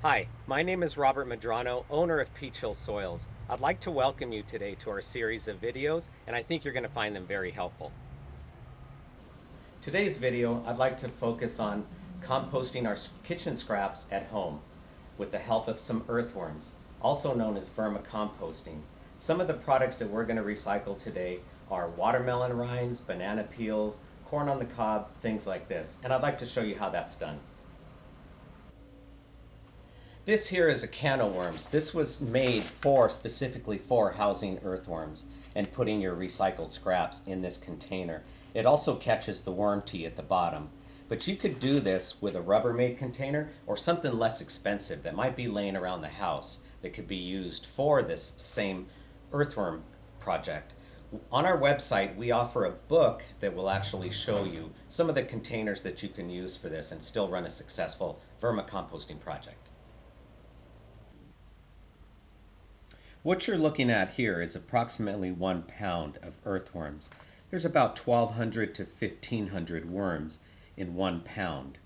Hi, my name is Robert Madrano, owner of Peach Hill Soils. I'd like to welcome you today to our series of videos, and I think you're going to find them very helpful. Today's video, I'd like to focus on composting our kitchen scraps at home with the help of some earthworms, also known as vermicomposting. Some of the products that we're going to recycle today are watermelon rinds, banana peels, corn on the cob, things like this. And I'd like to show you how that's done. This here is a can of worms. This was made specifically for housing earthworms and putting your recycled scraps in this container. It also catches the worm tea at the bottom. But you could do this with a Rubbermaid container or something less expensive that might be laying around the house that could be used for this same earthworm project. On our website, we offer a book that will actually show you some of the containers that you can use for this and still run a successful vermicomposting project. What you're looking at here is approximately 1 pound of earthworms. There's about 1,200 to 1,500 worms in 1 pound.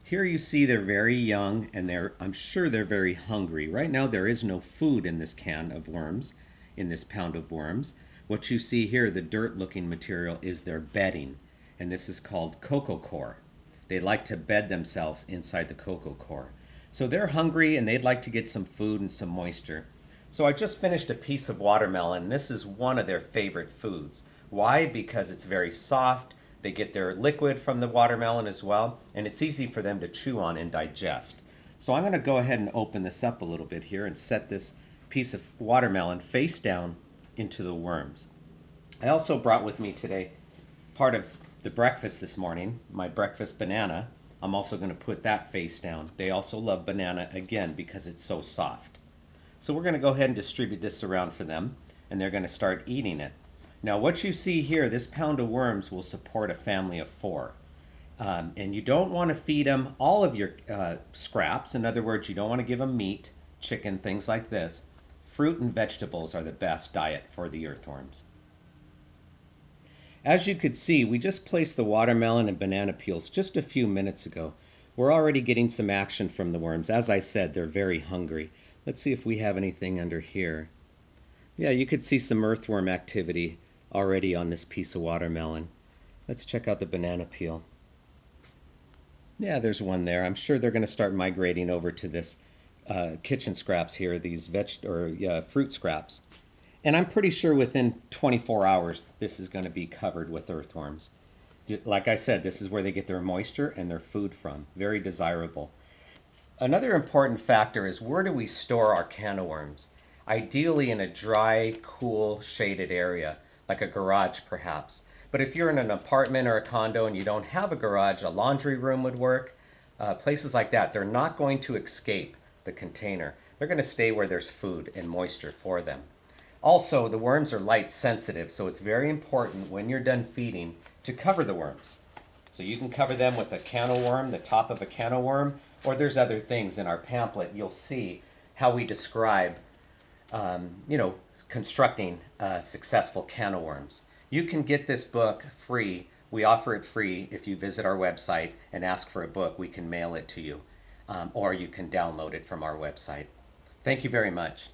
Here you see they're very young and I'm sure they're very hungry. Right now there is no food in this can of worms, in this pound of worms. What you see here, the dirt looking material, is their bedding, and this is called cocoa coir. They like to bed themselves inside the cocoa coir. So they're hungry and they'd like to get some food and some moisture. So I just finished a piece of watermelon. This is one of their favorite foods. Why? Because it's very soft. They get their liquid from the watermelon as well, and it's easy for them to chew on and digest. So I'm going to go ahead and open this up a little bit here and set this piece of watermelon face down into the worms. I also brought with me today part of the breakfast this morning, my breakfast banana. I'm also going to put that face down. They also love banana again because it's so soft. So we're going to go ahead and distribute this around for them, and they're going to start eating it. Now what you see here, this pound of worms will support a family of 4. And you don't want to feed them all of your scraps. In other words, you don't want to give them meat, chicken, things like this. Fruit and vegetables are the best diet for the earthworms. As you could see, we just placed the watermelon and banana peels just a few minutes ago. We're already getting some action from the worms. As I said, they're very hungry. Let's see if we have anything under here. Yeah, you could see some earthworm activity already on this piece of watermelon. Let's check out the banana peel. Yeah, there's one there. I'm sure they're going to start migrating over to this kitchen scraps here, these fruit scraps. And I'm pretty sure within 24 hours this is going to be covered with earthworms. Like I said, this is where they get their moisture and their food from. Very desirable. Another important factor is, where do we store our can of worms? Ideally in a dry, cool, shaded area, like a garage perhaps. But if you're in an apartment or a condo and you don't have a garage, a laundry room would work. Places like that, they're not going to escape the container. They're going to stay where there's food and moisture for them. Also, the worms are light sensitive, so it's very important when you're done feeding to cover the worms. So you can cover them with a can of worm, the top of a can of worm, or there's other things in our pamphlet. You'll see how we describe, constructing a successful can of worms. You can get this book free. We offer it free if you visit our website and ask for a book. We can mail it to you, or you can download it from our website. Thank you very much.